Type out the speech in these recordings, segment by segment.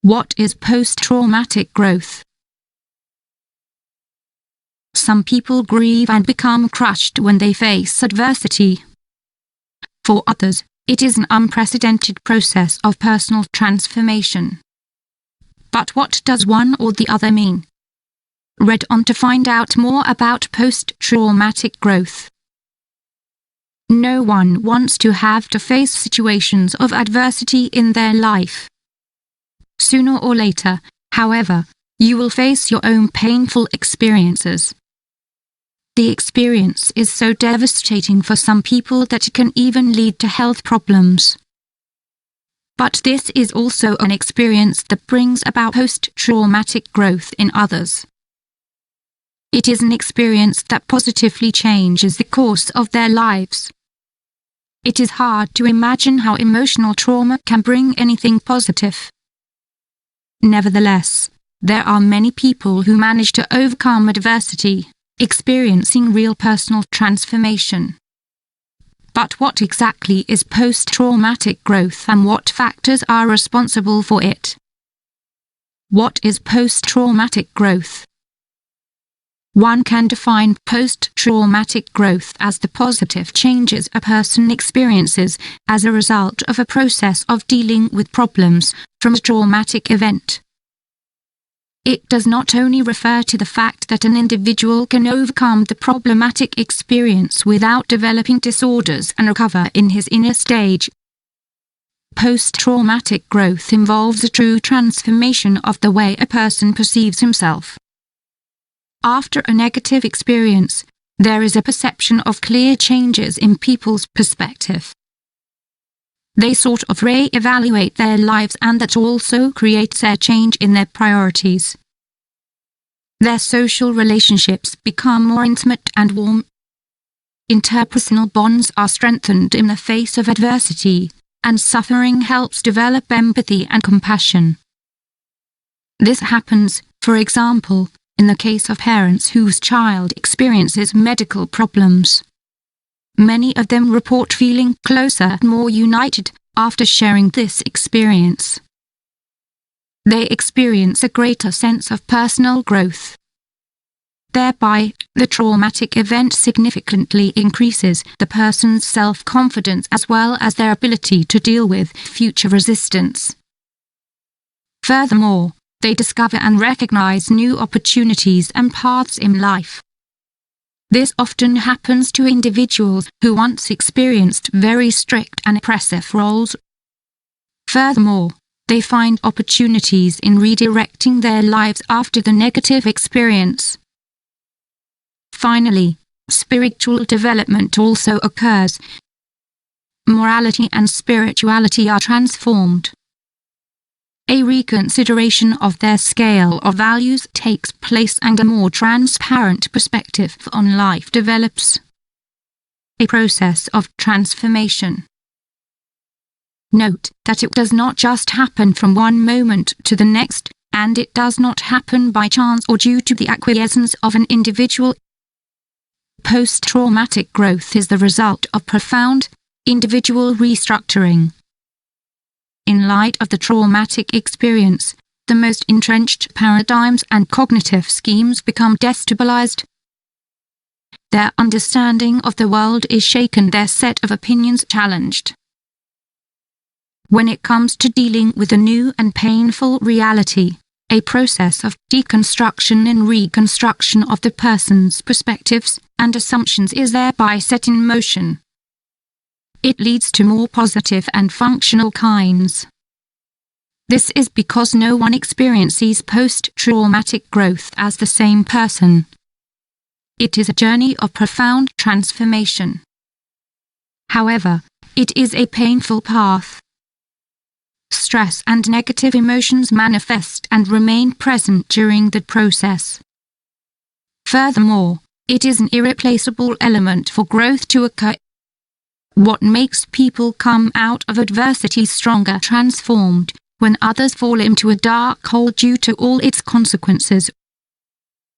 What is post-traumatic growth? Some people grieve and become crushed when they face adversity. For others, it is an unprecedented process of personal transformation. But what does one or the other mean? Read on to find out more about post-traumatic growth. No one wants to have to face situations of adversity in their life. Sooner or later, however, you will face your own painful experiences. The experience is so devastating for some people that it can even lead to health problems. But this is also an experience that brings about post-traumatic growth in others. It is an experience that positively changes the course of their lives. It is hard to imagine how emotional trauma can bring anything positive. Nevertheless, there are many people who manage to overcome adversity, experiencing real personal transformation. But what exactly is post-traumatic growth and what factors are responsible for it? What is post-traumatic growth? One can define post-traumatic growth as the positive changes a person experiences as a result of a process of dealing with problems from a traumatic event. It does not only refer to the fact that an individual can overcome the problematic experience without developing disorders and recover in his inner stage. Post-traumatic growth involves a true transformation of the way a person perceives himself. After a negative experience, there is a perception of clear changes in people's perspective. They sort of re-evaluate their lives, and that also creates a change in their priorities. Their social relationships become more intimate and warm. Interpersonal bonds are strengthened in the face of adversity, and suffering helps develop empathy and compassion. This happens, for example, in the case of parents whose child experiences medical problems. Many of them report feeling closer and more united after sharing this experience. They experience a greater sense of personal growth. Thereby, the traumatic event significantly increases the person's self-confidence as well as their ability to deal with future resistance. Furthermore, they discover and recognize new opportunities and paths in life. This often happens to individuals who once experienced very strict and oppressive roles. Furthermore, they find opportunities in redirecting their lives after the negative experience. Finally, spiritual development also occurs. Morality and spirituality are transformed. A reconsideration of their scale of values takes place and a more transparent perspective on life develops. A process of transformation. Note that it does not just happen from one moment to the next, and it does not happen by chance or due to the acquiescence of an individual. Post-traumatic growth is the result of profound, individual restructuring. In light of the traumatic experience, the most entrenched paradigms and cognitive schemes become destabilized. Their understanding of the world is shaken, their set of opinions challenged. When it comes to dealing with a new and painful reality, a process of deconstruction and reconstruction of the person's perspectives and assumptions is thereby set in motion. It leads to more positive and functional kinds. This is because no one experiences post-traumatic growth as the same person. It is a journey of profound transformation. However, it is a painful path. Stress and negative emotions manifest and remain present during the process. Furthermore, it is an irreplaceable element for growth to occur. What makes people come out of adversity stronger, transformed, when others fall into a dark hole due to all its consequences?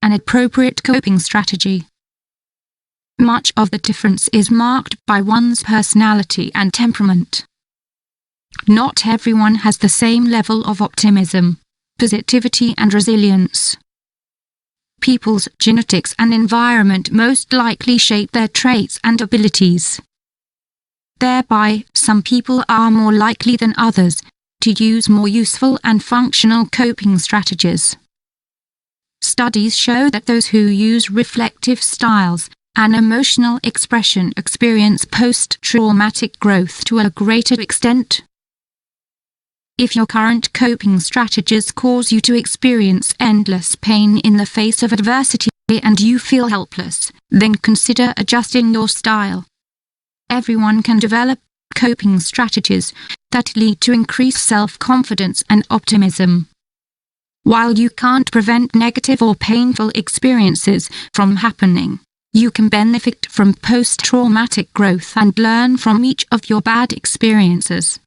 An appropriate coping strategy. Much of the difference is marked by one's personality and temperament. Not everyone has the same level of optimism, positivity and resilience. People's genetics and environment most likely shape their traits and abilities. Thereby, some people are more likely than others to use more useful and functional coping strategies. Studies show that those who use reflective styles and emotional expression experience post-traumatic growth to a greater extent. If your current coping strategies cause you to experience endless pain in the face of adversity and you feel helpless, then consider adjusting your style. Everyone can develop coping strategies that lead to increased self-confidence and optimism. While you can't prevent negative or painful experiences from happening, you can benefit from post-traumatic growth and learn from each of your bad experiences.